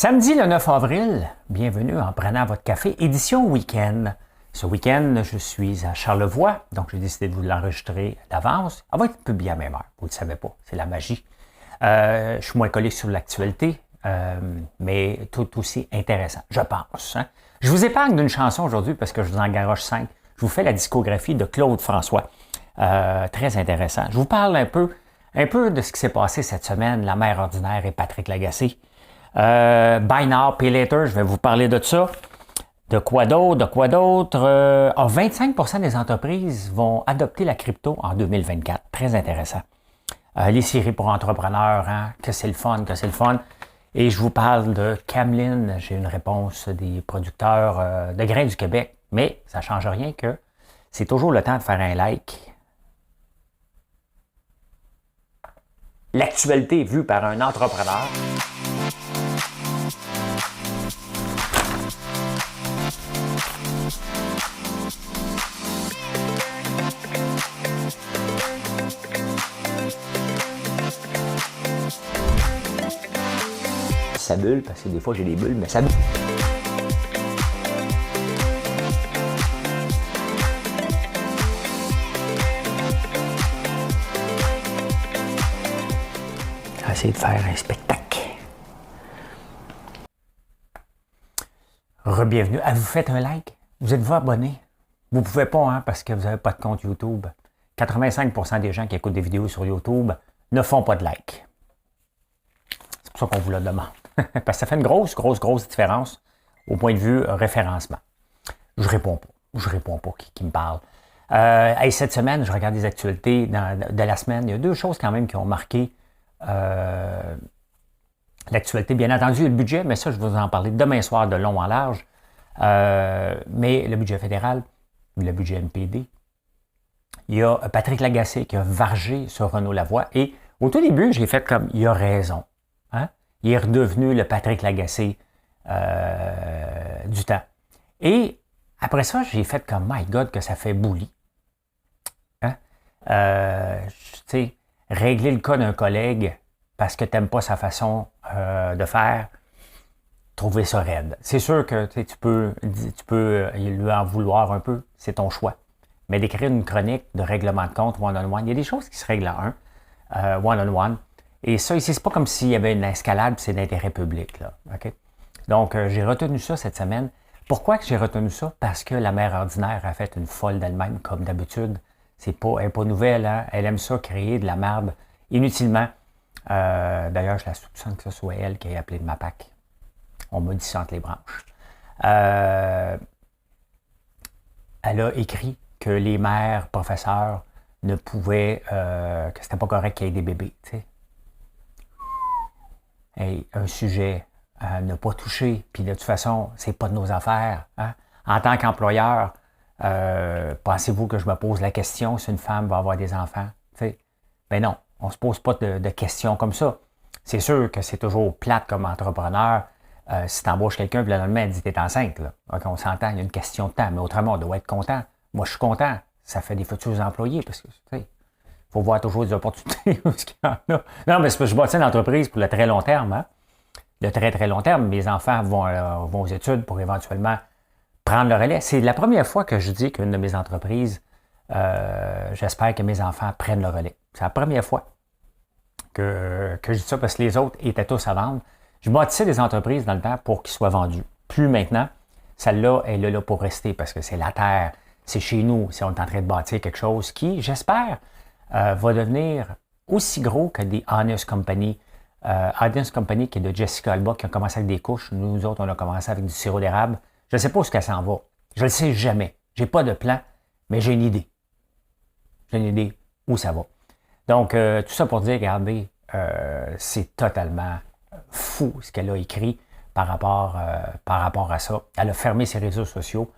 Samedi le 9 avril, bienvenue en prenant votre café, édition week-end. Ce week-end, je suis à Charlevoix, donc j'ai décidé de vous l'enregistrer d'avance. Elle va être publiée à la même heure, vous ne le savez pas, c'est la magie. Je suis moins collé sur l'actualité, mais tout aussi intéressant, je pense. Hein? Je vous épargne d'une chanson aujourd'hui parce que je vous en garoche 5. Je vous fais la discographie de Claude François. Très intéressant. Je vous parle un peu de ce qui s'est passé cette semaine, La Mère ordinaire et Patrick Lagacé. Buy now, pay later, je vais vous parler de ça. De quoi d'autre? 25% des entreprises vont adopter la crypto en 2024. Très intéressant. Les séries pour entrepreneurs, hein, que c'est le fun. Et je vous parle de Cameline. J'ai une réponse des producteurs de grains du Québec. Mais ça ne change rien que c'est toujours le temps de faire un like. L'actualité vue par un entrepreneur. Ça bulle, parce que des fois j'ai des bulles, mais ça bulle. Je vais essayer de faire un spectacle. Rebienvenue. Avez-vous fait un like? Vous êtes-vous abonné? Vous ne pouvez pas, hein, parce que vous n'avez pas de compte YouTube. 85% des gens qui écoutent des vidéos sur YouTube ne font pas de like. C'est pour ça qu'on vous le demande. Parce que ça fait une grosse différence au point de vue référencement. Je réponds pas qui me parle. Cette semaine, je regarde les actualités de la semaine. Il y a deux choses quand même qui ont marqué l'actualité. Bien entendu, le budget, mais ça, je vais vous en parler demain soir de long en large. Mais le budget fédéral, le budget NPD. Il y a Patrick Lagacé qui a vargé sur Renaud Lavoie. Et au tout début, j'ai fait comme, il a raison. Hein? Il est redevenu le Patrick Lagacé du temps. Et après ça, j'ai fait comme, my God, que ça fait bouli. Hein? Tu sais, régler le cas d'un collègue parce que tu n'aimes pas sa façon de faire, trouver ça raide. C'est sûr que tu peux lui en vouloir un peu, c'est ton choix. Mais d'écrire une chronique de règlement de compte one-on-one, il y a des choses qui se règlent à one-on-one. Et ça, ici, c'est pas comme s'il y avait une escalade, c'est d'intérêt public. Là, okay? Donc, j'ai retenu ça cette semaine. Pourquoi que j'ai retenu ça? Parce que la mère ordinaire a fait une folle d'elle-même, comme d'habitude. Elle n'est pas nouvelle, hein? Elle aime ça, créer de la merde inutilement. D'ailleurs, je la soupçonne que ce soit elle qui ait appelé de ma PAC. On m'a dit ça entre les branches. Elle a écrit que les mères, professeurs, ne pouvaient... que c'était pas correct qu'il y ait des bébés, tu sais. Hey, un sujet à ne pas toucher, puis de toute façon, c'est pas de nos affaires. Hein? En tant qu'employeur, pensez-vous que je me pose la question si une femme va avoir des enfants? T'sais? Ben non, on se pose pas de questions comme ça. C'est sûr que c'est toujours plate comme entrepreneur. Si tu embauches quelqu'un, puis le lendemain, elle dit t'es enceinte. Là. Okay, on s'entend, il y a une question de temps, mais autrement, on doit être content. Moi, je suis content. Ça fait des futurs employés, parce que, tu sais, il faut voir toujours des opportunités où il y en a. Non, mais c'est parce que je bâtis une entreprise pour le très long terme. Hein? Le très long terme, mes enfants vont aux études pour éventuellement prendre le relais. C'est la première fois que je dis qu'une de mes entreprises, j'espère que mes enfants prennent le relais. C'est la première fois que je dis ça parce que les autres étaient tous à vendre. Je bâtissais des entreprises dans le temps pour qu'ils soient vendus. Plus maintenant, celle-là, elle est là pour rester parce que c'est la terre, c'est chez nous. Si on est en train de bâtir quelque chose qui, j'espère, va devenir aussi gros que des Honest Company. Honest Company qui est de Jessica Alba qui a commencé avec des couches. Nous autres, on a commencé avec du sirop d'érable. Je ne sais pas où ça s'en va. Je ne le sais jamais. Je n'ai pas de plan, mais j'ai une idée. J'ai une idée où ça va. Donc, tout ça pour dire, regardez, c'est totalement fou ce qu'elle a écrit par rapport à ça. Elle a fermé ses réseaux sociaux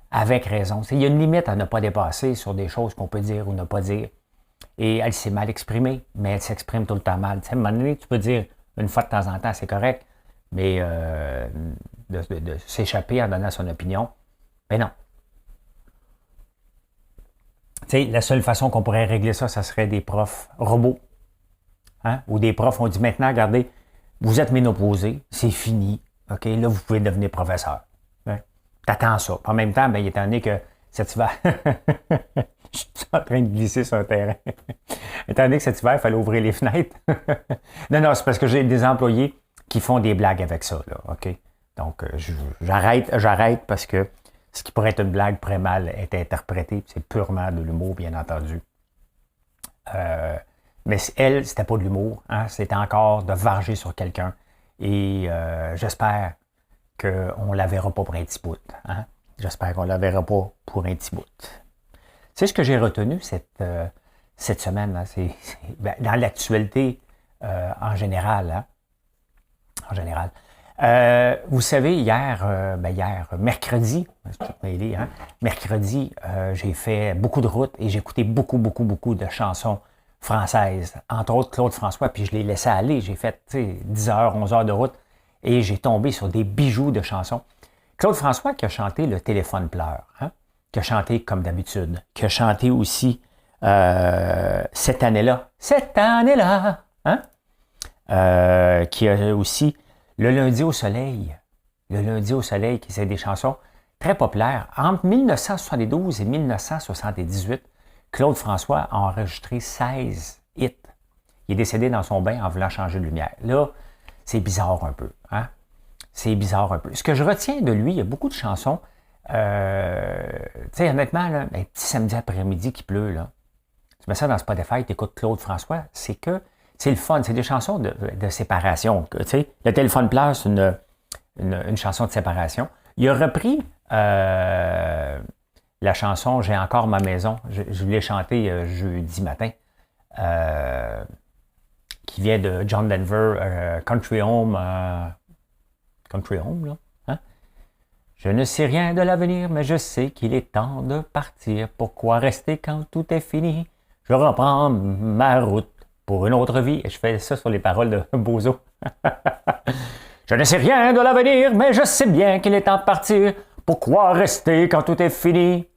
avec raison. Il y a une limite à ne pas dépasser sur des choses qu'on peut dire ou ne pas dire. Et elle s'est mal exprimée, mais elle s'exprime tout le temps mal. À un moment donné, tu peux dire une fois de temps en temps, c'est correct, mais de s'échapper en donnant son opinion, ben non. Tu sais, la seule façon qu'on pourrait régler ça, ça serait des profs robots. Hein? Ou des profs, on dit maintenant, regardez, vous êtes ménopausés, c'est fini. OK, là, vous pouvez devenir professeur. Hein? T'attends ça. En même temps, bien, étant donné que cet hiver, je suis en train de glisser sur un terrain. Étant donné que cet hiver, il fallait ouvrir les fenêtres. Non, c'est parce que j'ai des employés qui font des blagues avec ça, là, OK? Donc, j'arrête parce que ce qui pourrait être une blague pourrait mal être interprété. C'est purement de l'humour, bien entendu. Mais elle, c'était pas de l'humour. Hein? C'était encore de varger sur quelqu'un. Et j'espère qu'on ne la verra pas pour un petit bout. Hein? J'espère qu'on ne la verra pas pour un petit bout. C'est ce que j'ai retenu cette semaine. Hein? Dans l'actualité en général. Hein? En général. Vous savez, hier, mercredi, hein? Mercredi, j'ai fait beaucoup de routes et j'ai écouté beaucoup de chansons françaises. Entre autres, Claude François, puis je l'ai laissé aller. J'ai fait 10 heures, 11 heures de route et j'ai tombé sur des bijoux de chansons. Claude François qui a chanté Le téléphone pleure, hein? Qui a chanté Comme d'habitude, qui a chanté aussi Cette année-là, hein? Qui a aussi Le lundi au soleil, qui c'est des chansons très populaires. Entre 1972 et 1978, Claude François a enregistré 16 hits. Il est décédé dans son bain en voulant changer de lumière. Là, c'est bizarre un peu. Hein? C'est bizarre un peu. Ce que je retiens de lui, il y a beaucoup de chansons. Tu sais, honnêtement, là, un petit samedi après-midi qui pleut, là, tu mets ça dans Spotify, tu écoutes Claude François, c'est le fun. C'est des chansons de séparation. Tu sais, Le téléphone pleure, c'est une chanson de séparation. Il a repris la chanson J'ai encore ma maison. Je l'ai chantée jeudi matin. Qui vient de John Denver, Country Home. Country Home, là. Hein? Je ne sais rien de l'avenir, mais je sais qu'il est temps de partir. Pourquoi rester quand tout est fini? Je reprends ma route pour une autre vie. Et je fais ça sur les paroles de Bozo. Je ne sais rien de l'avenir, mais je sais bien qu'il est temps de partir. Pourquoi rester quand tout est fini?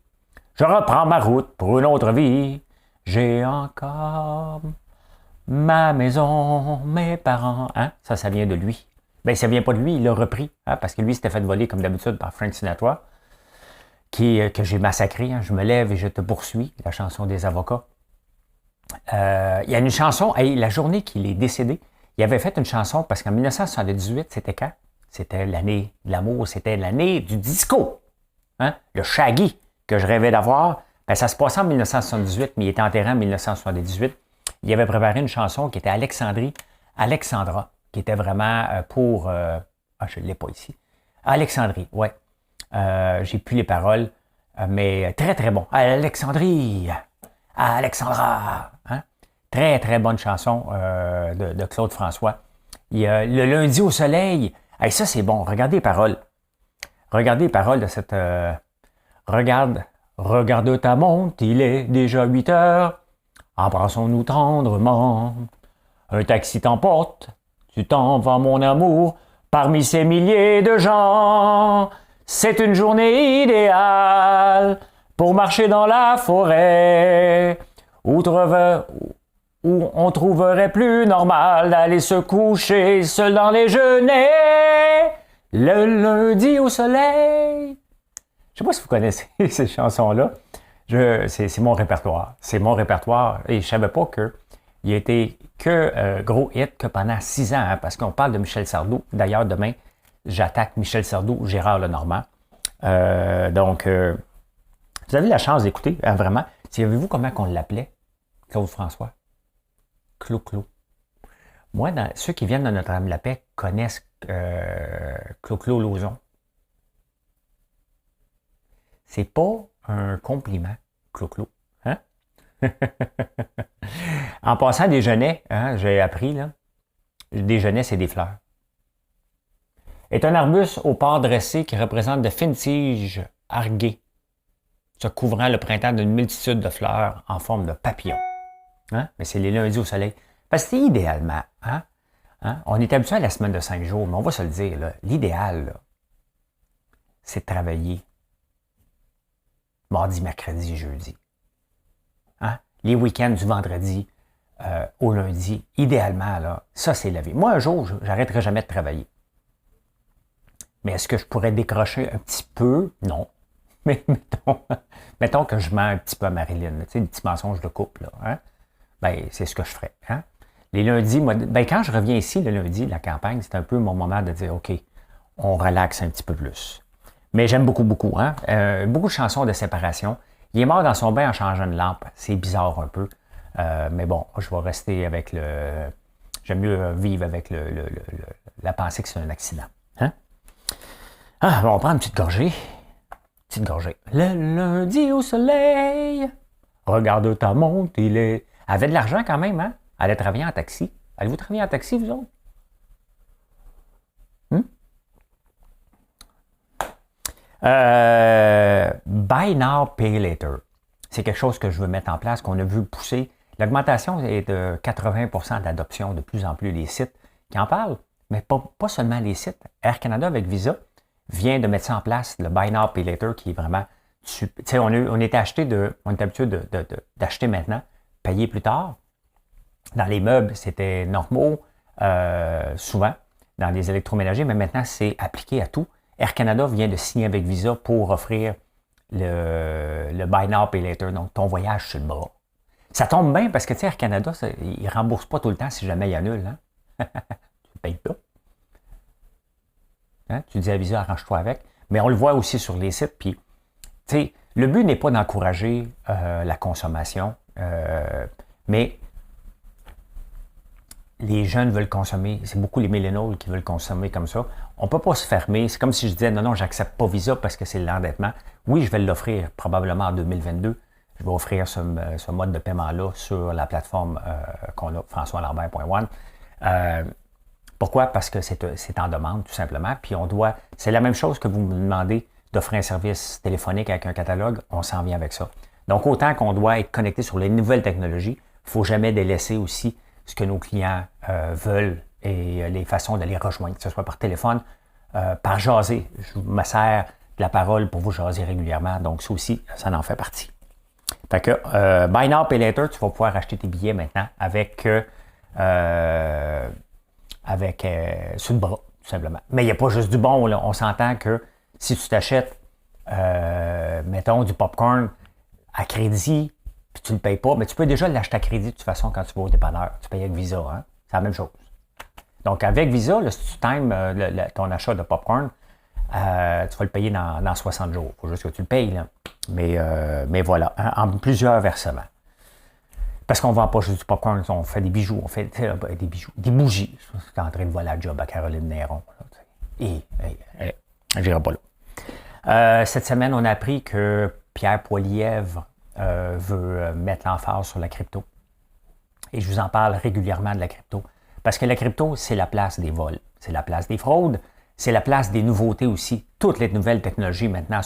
Je reprends ma route pour une autre vie. J'ai encore ma maison, mes parents. Hein? Ça vient de lui. Ben, ça vient pas de lui, il l'a repris. Hein? Parce que lui, s'était fait voler, comme d'habitude, par Frank Sinatra, que j'ai massacré. Hein? Je me lève et je te poursuis, la chanson des avocats. Il y a une chanson, la journée qu'il est décédé, il avait fait une chanson, parce qu'en 1978, c'était quand? C'était l'année de l'amour, c'était l'année du disco. Hein? Le shaggy que je rêvais d'avoir, ben, ça se passait en 1978, mais il était enterré en 1978. Il avait préparé une chanson qui était Alexandra, qui était vraiment pour... je ne l'ai pas ici. Alexandrie, ouais. J'ai plus les paroles, mais très, très bon. Alexandrie, Alexandra. Hein? Très, très bonne chanson de Claude François. Il y a Le lundi au soleil. Hey, ça, c'est bon. Regardez les paroles. Regardez les paroles de cette... Regarde ta montre, il est déjà 8 heures. Embrassons-nous tendrement. Un taxi t'emporte. Tu t'en vas, mon amour, parmi ces milliers de gens. C'est une journée idéale pour marcher dans la forêt, où on trouverait plus normal d'aller se coucher seul dans les genêts, le lundi au soleil. Je sais pas si vous connaissez ces chansons-là. C'est mon répertoire. C'est mon répertoire. Et je savais pas qu'il a été gros hit que pendant 6 ans, hein, parce qu'on parle de Michel Sardou. D'ailleurs, demain, j'attaque Michel Sardou ou Gérard Lenormand. Donc, vous avez la chance d'écouter, hein, vraiment. Savez-vous comment on l'appelait, Claude François? Clo-Clo. Moi, ceux qui viennent de Notre-Dame-la-Paix connaissent Clo-Clo Lauzon. C'est pas un compliment, Clo-Clo. Hein? En passant des genêts, hein, j'ai appris, là, des genêts, c'est des fleurs. Est un arbuste au port dressé qui représente de fines tiges arguées, se couvrant le printemps d'une multitude de fleurs en forme de papillon. Hein? Mais c'est les lundis au soleil. Parce que idéalement, hein? On est habitué à la semaine de 5 jours, mais on va se le dire, là, l'idéal, là, c'est de travailler mardi, mercredi, jeudi. Hein? Les week-ends du vendredi au lundi, idéalement, là, ça, c'est la vie. Moi, un jour, j'arrêterai jamais de travailler. Mais est-ce que je pourrais décrocher un petit peu? Non. Mais mettons que je mens un petit peu à Marilyn, tu sais, des petits mensonges de couple, là, hein? Ben, c'est ce que je ferais. Hein? Les lundis, ben, quand je reviens ici, le lundi, la campagne, c'est un peu mon moment de dire, OK, on relaxe un petit peu plus. Mais j'aime beaucoup, beaucoup. Hein? Beaucoup de chansons de séparation. Il est mort dans son bain en changeant de lampe. C'est bizarre un peu. Mais bon, je vais rester avec le... J'aime mieux vivre avec la pensée que c'est un accident. Hein? Ah, bon, on va prendre une petite gorgée. Petite gorgée. Le lundi au soleil, regarde ta montre, il est... Elle avait de l'argent quand même, hein? Elle allait travailler en taxi. Allez-vous travailler en taxi, vous autres? Buy now, pay later. C'est quelque chose que je veux mettre en place, qu'on a vu pousser. L'augmentation est de 80% d'adoption de plus en plus des sites qui en parlent, mais pas seulement les sites. Air Canada avec Visa vient de mettre ça en place, le Buy now, pay later, qui est vraiment... Tu sais, on est habitué d'acheter maintenant, payer plus tard. Dans les meubles, c'était normaux, souvent, dans les électroménagers, mais maintenant, c'est appliqué à tout. Air Canada vient de signer avec Visa pour offrir le Buy Now, Pay Later, donc ton voyage sur le bras. Ça tombe bien parce que, tu sais, Air Canada, ils ne remboursent pas tout le temps si jamais il annule. Hein? Tu ne payes pas. Hein? Tu dis à Visa, arrange-toi avec. Mais on le voit aussi sur les sites. Puis, tu sais, le but n'est pas d'encourager la consommation, mais les jeunes veulent consommer, c'est beaucoup les millennials qui veulent consommer comme ça. On ne peut pas se fermer. C'est comme si je disais, non, j'accepte pas Visa parce que c'est l'endettement. Oui, je vais l'offrir probablement en 2022. Je vais offrir ce mode de paiement-là sur la plateforme qu'on a, françoislambert.one. Pourquoi? Parce que c'est en demande, tout simplement. Puis c'est la même chose que vous me demandez d'offrir un service téléphonique avec un catalogue, on s'en vient avec ça. Donc, autant qu'on doit être connecté sur les nouvelles technologies, il ne faut jamais délaisser aussi ce que nos clients veulent et les façons de les rejoindre, que ce soit par téléphone, par jaser. Je me sers de la parole pour vous jaser régulièrement, donc ça aussi, ça en fait partie. Fait que Buy Now, Pay Later, tu vas pouvoir acheter tes billets maintenant avec sur le bras, tout simplement. Mais il n'y a pas juste du bon, là. On s'entend que si tu t'achètes, mettons, du popcorn à crédit, puis tu ne le payes pas, mais tu peux déjà l'acheter à crédit de toute façon quand tu vas au dépanneur. Tu payes avec Visa, hein? C'est la même chose. Donc, avec Visa, là, si tu times ton achat de popcorn, tu vas le payer dans 60 jours. Il faut juste que tu le payes, là. Mais voilà, hein, en plusieurs versements. Parce qu'on ne vend pas juste du popcorn, on fait des bijoux, on fait des bijoux, des bougies. Je suis en train de voir la job à Caroline Néron. Je n'irai pas là. Cette semaine, on a appris que Pierre Poilievre veut mettre l'emphase sur la crypto. Et je vous en parle régulièrement de la crypto. Parce que la crypto, c'est la place des vols, c'est la place des fraudes, c'est la place des nouveautés aussi. Toutes les nouvelles technologies maintenant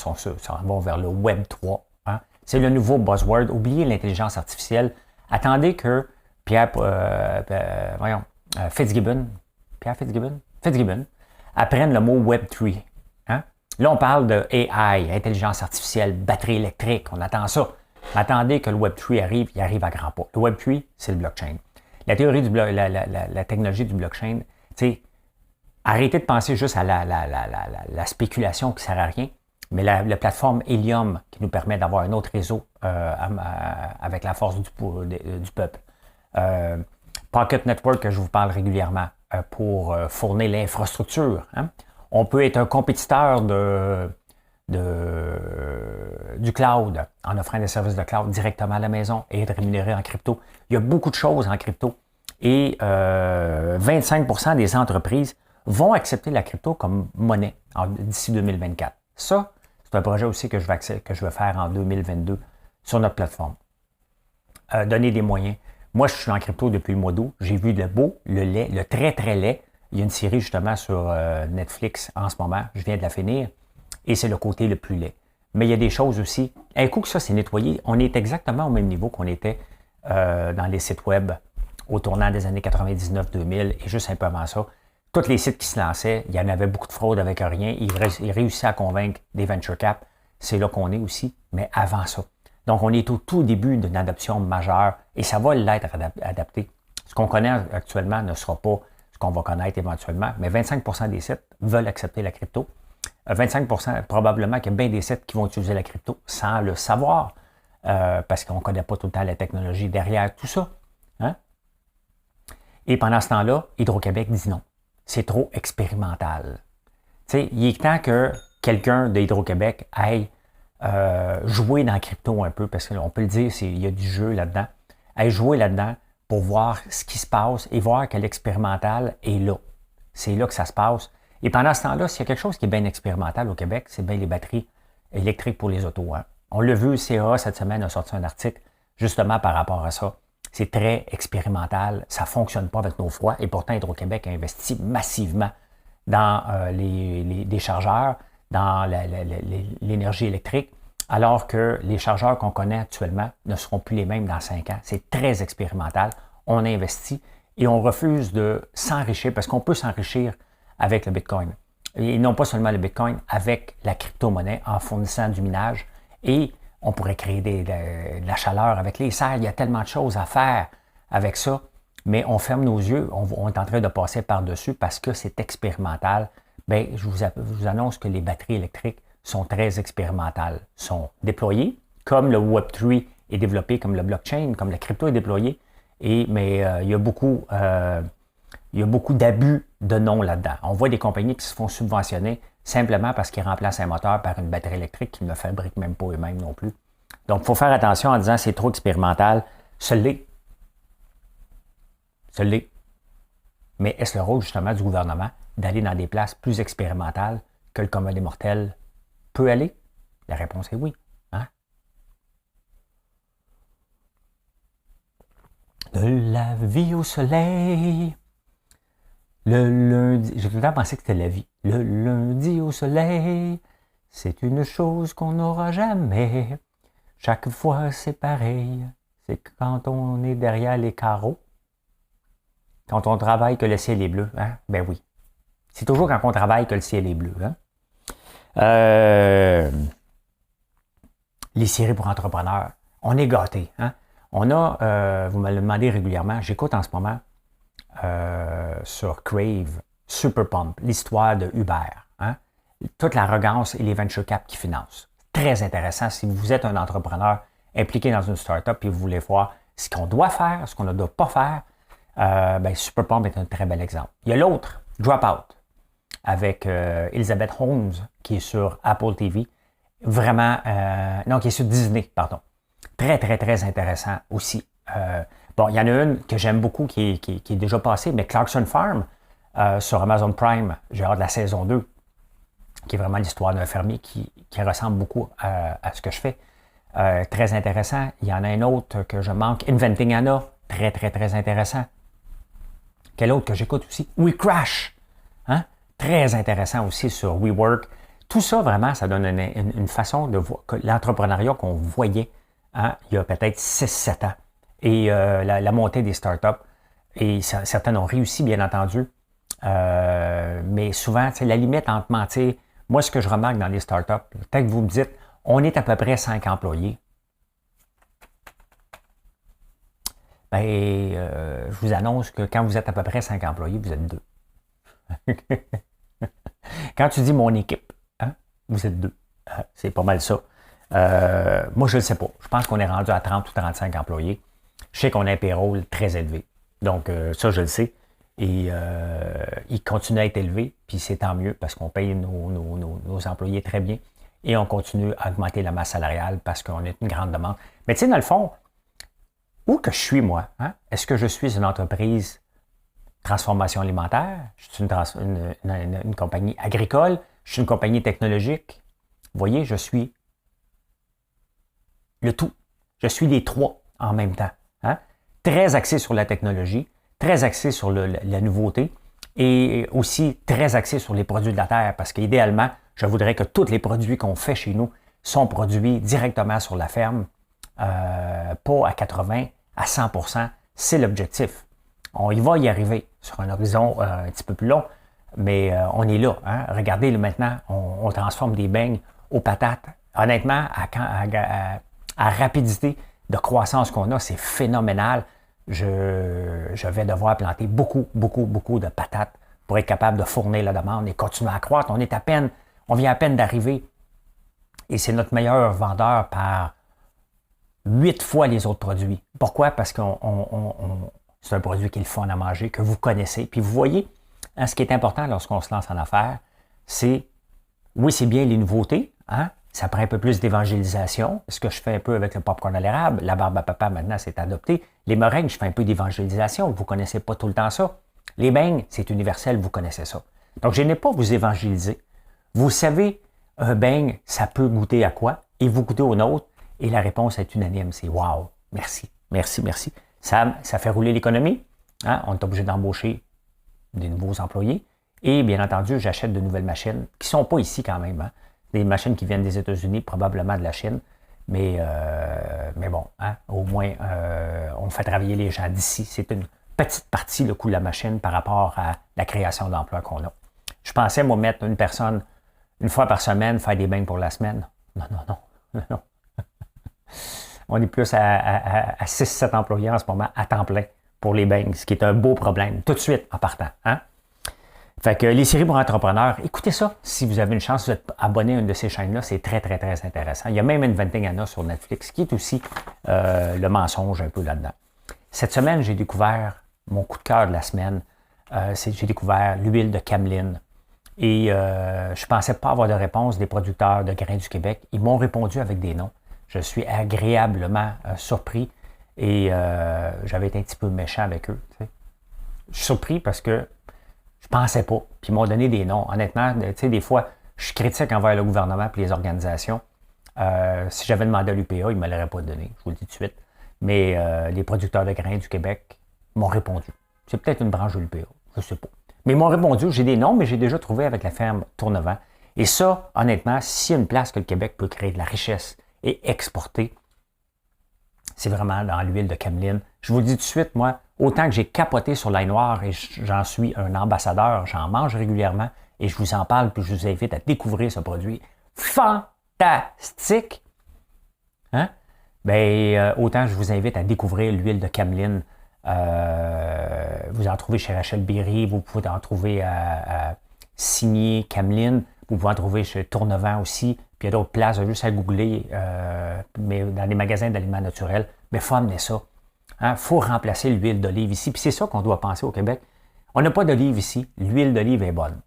vont vers le Web 3. Hein? C'est le nouveau buzzword. Oubliez l'intelligence artificielle. Attendez que Fitzgibbon apprenne le mot Web 3. Hein? Là, on parle de AI, intelligence artificielle, batterie électrique, on attend ça. Attendez que le Web 3 arrive, il arrive à grands pas. Le Web 3, c'est le blockchain. La théorie la technologie du blockchain, tu sais, arrêtez de penser juste à la spéculation qui ne sert à rien, mais la plateforme Helium qui nous permet d'avoir un autre réseau avec la force du peuple. Pocket Network que je vous parle régulièrement pour fournir l'infrastructure. Hein? On peut être un compétiteur du cloud en offrant des services de cloud directement à la maison et être rémunéré en crypto. Il y a beaucoup de choses en crypto et 25% des entreprises vont accepter la crypto comme monnaie d'ici 2024. Ça, c'est un projet aussi que je vais faire en 2022 sur notre plateforme. Donner des moyens. Moi, je suis en crypto depuis le mois d'août. J'ai vu le beau, le laid, le très, très laid. Il y a une série justement sur Netflix en ce moment. Je viens de la finir. Et c'est le côté le plus laid. Mais il y a des choses aussi. Un coup que ça s'est nettoyé, on est exactement au même niveau qu'on était dans les sites web au tournant des années 99-2000 et juste un peu avant ça. Tous les sites qui se lançaient, il y en avait beaucoup de fraude avec rien. Ils réussissaient à convaincre des venture cap. C'est là qu'on est aussi, mais avant ça. Donc, on est au tout début d'une adoption majeure et ça va l'être adapté. Ce qu'on connaît actuellement ne sera pas ce qu'on va connaître éventuellement, mais 25% des sites veulent accepter la crypto. 25% probablement qu'il y a bien des sites qui vont utiliser la crypto sans le savoir, parce qu'on ne connaît pas tout le temps la technologie derrière tout ça. Hein? Et pendant ce temps-là, Hydro-Québec dit non. C'est trop expérimental. Tu sais, il est temps que quelqu'un de Hydro-Québec aille jouer dans la crypto un peu, parce qu'on peut le dire, il y a du jeu là-dedans. Aille jouer là-dedans pour voir ce qui se passe et voir que l'expérimental est là. C'est là que ça se passe. Et pendant ce temps-là, s'il y a quelque chose qui est bien expérimental au Québec, c'est bien les batteries électriques pour les autos. Hein. On l'a vu, CA cette semaine a sorti un article justement par rapport à ça. C'est très expérimental, ça ne fonctionne pas avec nos froids et pourtant Hydro-Québec a investi massivement dans des chargeurs, dans l'énergie électrique, alors que les chargeurs qu'on connaît actuellement ne seront plus les mêmes dans 5 ans. C'est très expérimental, on investit et on refuse de s'enrichir parce qu'on peut s'enrichir avec le Bitcoin. Et non pas seulement le Bitcoin, avec la crypto-monnaie en fournissant du minage et on pourrait créer de la chaleur avec les serres. Il y a tellement de choses à faire avec ça, mais on ferme nos yeux, on est en train de passer par-dessus parce que c'est expérimental. Bien, je vous annonce que les batteries électriques sont très expérimentales, sont déployées, comme le Web3 est développé, comme le blockchain, comme la crypto est déployée, mais il y a beaucoup d'abus de noms là-dedans. On voit des compagnies qui se font subventionner simplement parce qu'ils remplacent un moteur par une batterie électrique qu'ils ne fabriquent même pas eux-mêmes non plus. Donc, il faut faire attention en disant c'est trop expérimental. Ce l'est. Ce l'est. Mais est-ce le rôle justement du gouvernement d'aller dans des places plus expérimentales que le commun des mortels peut aller? La réponse est oui. Hein? De la vie au soleil. Le lundi, j'ai tout le temps pensé que c'était la vie. Le lundi au soleil, c'est une chose qu'on n'aura jamais. Chaque fois, c'est pareil. C'est quand on est derrière les carreaux. Quand on travaille que le ciel est bleu. Hein? Ben oui. C'est toujours quand on travaille que le ciel est bleu. Hein? Les séries pour entrepreneurs. On est gâtés. Hein? On a, vous me le demandez régulièrement, j'écoute en ce moment sur Crave, Super Pump, l'histoire de Uber. Hein? Toute l'arrogance et les venture cap qui financent. Très intéressant si vous êtes un entrepreneur impliqué dans une startup et vous voulez voir ce qu'on doit faire, ce qu'on ne doit pas faire. Ben, Super Pump est un très bel exemple. Il y a l'autre, Dropout, avec Elizabeth Holmes, qui est sur Apple TV. Vraiment, non, qui est sur Disney, pardon. Très, très, très intéressant aussi. Bon, il y en a une que j'aime beaucoup qui est déjà passée, mais Clarkson Farm sur Amazon Prime, j'ai hâte de la saison 2, qui est vraiment l'histoire d'un fermier qui ressemble beaucoup à ce que je fais. Très intéressant. Il y en a un autre que je manque, Inventing Anna, très, très, très intéressant. Quel autre que j'écoute aussi? We Crash, hein? Très intéressant aussi sur WeWork. Tout ça, vraiment, ça donne une façon de voir l'entrepreneuriat qu'on voyait hein, il y a peut-être 6-7 ans. Et la montée des startups. Et certaines ont réussi, bien entendu. Mais souvent, la limite entre mentir. Moi, ce que je remarque dans les startups, peut-être que vous me dites, on est à peu près 5 employés. Ben, je vous annonce que quand vous êtes à peu près 5 employés, vous êtes 2. Quand tu dis mon équipe, hein, vous êtes 2. C'est pas mal ça. Moi, je ne le sais pas. Je pense qu'on est rendu à 30 ou 35 employés. Je sais qu'on a un payroll très élevé. Donc, ça, je le sais. Et il continue à être élevé, puis c'est tant mieux parce qu'on paye nos employés très bien. Et on continue à augmenter la masse salariale parce qu'on a une grande demande. Mais tu sais, dans le fond, où que je suis, moi? Hein? Est-ce que je suis une entreprise transformation alimentaire? Je suis une compagnie agricole? Je suis une compagnie technologique? Vous voyez, je suis le tout. Je suis les trois en même temps. Hein? Très axé sur la technologie, très axé sur la nouveauté et aussi très axé sur les produits de la terre parce qu'idéalement, je voudrais que tous les produits qu'on fait chez nous sont produits directement sur la ferme, pas à 80, à 100%. C'est l'objectif. On y va y arriver sur un horizon un petit peu plus long, mais on est là. Hein? Regardez, là, maintenant, on transforme des beignes aux patates. Honnêtement, à rapidité de croissance qu'on a, c'est phénoménal. Je vais devoir planter beaucoup de patates pour être capable de fournir la demande et continuer à croître. On est à peine On vient à peine d'arriver et c'est notre meilleur vendeur par 8 fois les autres produits. Pourquoi? Parce que c'est un produit qui est le fun à manger, que vous connaissez. Puis vous voyez, hein, ce qui est important lorsqu'on se lance en affaires, c'est, oui, c'est bien les nouveautés, hein? Ça prend un peu plus d'évangélisation, ce que je fais un peu avec le popcorn à l'érable, la barbe à papa maintenant c'est adopté. Les meringues, je fais un peu d'évangélisation, vous ne connaissez pas tout le temps ça. Les beignes, c'est universel, vous connaissez ça. Donc je n'ai pas à vous évangéliser. Vous savez, un beigne, ça peut goûter à quoi? Et vous goûtez au nôtre, et la réponse est unanime, c'est « wow, merci, merci, merci ». Ça fait rouler l'économie, hein? On est obligé d'embaucher des nouveaux employés, et bien entendu, j'achète de nouvelles machines, qui ne sont pas ici quand même, hein? Des machines qui viennent des États-Unis, probablement de la Chine, mais bon, hein? Au moins, on fait travailler les gens d'ici. C'est une petite partie, le coût de la machine, par rapport à la création d'emplois qu'on a. Je pensais, moi, mettre une personne une fois par semaine, faire des beignes pour la semaine. Non, non, non, non, non. On est plus à 6-7 employés en ce moment à temps plein pour les beignes, ce qui est un beau problème, tout de suite en partant. Hein? Fait que les séries pour entrepreneurs, écoutez ça. Si vous avez une chance, vous êtes abonné à une de ces chaînes-là, c'est très, très, très intéressant. Il y a même Inventing Anna sur Netflix, qui est aussi le mensonge un peu là-dedans. Cette semaine, j'ai découvert mon coup de cœur de la semaine. J'ai découvert l'huile de cameline. Et je ne pensais pas avoir de réponse des producteurs de grains du Québec. Ils m'ont répondu avec des noms. Je suis agréablement surpris et j'avais été un petit peu méchant avec eux. Tu sais. Je suis surpris parce que je pensais pas. Puis ils m'ont donné des noms. Honnêtement, tu sais, des fois, je suis critique envers le gouvernement et les organisations. Si j'avais demandé à l'UPA, ils ne me l'auraient pas donné, je vous le dis tout de suite. Mais les producteurs de grains du Québec m'ont répondu. C'est peut-être une branche de l'UPA, je ne sais pas. Mais ils m'ont répondu, j'ai des noms, mais j'ai déjà trouvé avec la ferme Tournevent. Et ça, honnêtement, s'il y a une place que le Québec peut créer de la richesse et exporter, c'est vraiment dans l'huile de cameline. Je vous le dis tout de suite, moi, autant que j'ai capoté sur l'ail noir et j'en suis un ambassadeur, j'en mange régulièrement et je vous en parle puis je vous invite à découvrir ce produit fantastique. Hein? Autant je vous invite à découvrir l'huile de cameline. Vous en trouvez chez Rachel Berry, vous pouvez en trouver à Signé, Cameline, vous pouvez en trouver chez Tournevent aussi, puis il y a d'autres places, juste à googler, mais dans les magasins d'aliments naturels, mais il faut amener ça. Il faut remplacer l'huile d'olive ici, puis c'est ça qu'on doit penser au Québec. On n'a pas d'olive ici, l'huile d'olive est bonne.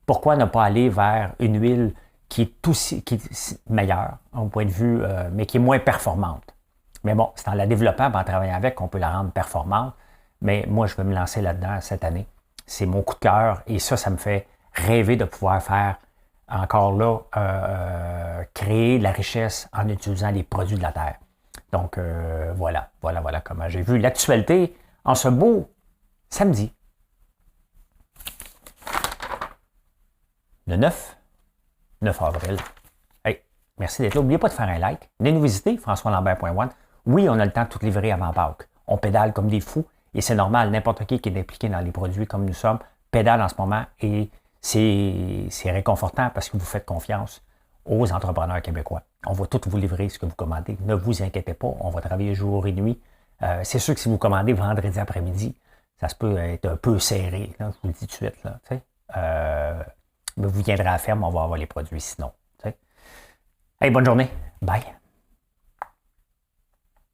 Pourquoi ne pas aller vers une huile qui est meilleure, au point de vue, mais qui est moins performante? Mais bon, c'est en la développant, en travaillant avec, qu'on peut la rendre performante. Mais moi, je vais me lancer là-dedans cette année. C'est mon coup de cœur et ça me fait rêver de pouvoir faire, encore là, créer de la richesse en utilisant les produits de la terre. Donc, voilà comment j'ai vu l'actualité en ce beau samedi. Le 9 avril. Hey, merci d'être là. N'oubliez pas de faire un like. Venez nous visiter, françoislambert.one. Oui, on a le temps de tout livrer avant Pâques. On pédale comme des fous et c'est normal. N'importe qui est impliqué dans les produits comme nous sommes pédale en ce moment et c'est réconfortant parce que vous faites confiance aux entrepreneurs québécois. On va tout vous livrer ce que vous commandez. Ne vous inquiétez pas, on va travailler jour et nuit. C'est sûr que si vous commandez vendredi après-midi, ça se peut être un peu serré, là, je vous le dis tout de suite. Là, mais vous viendrez à la ferme, on va avoir les produits sinon. T'sais. Hey, bonne journée. Bye.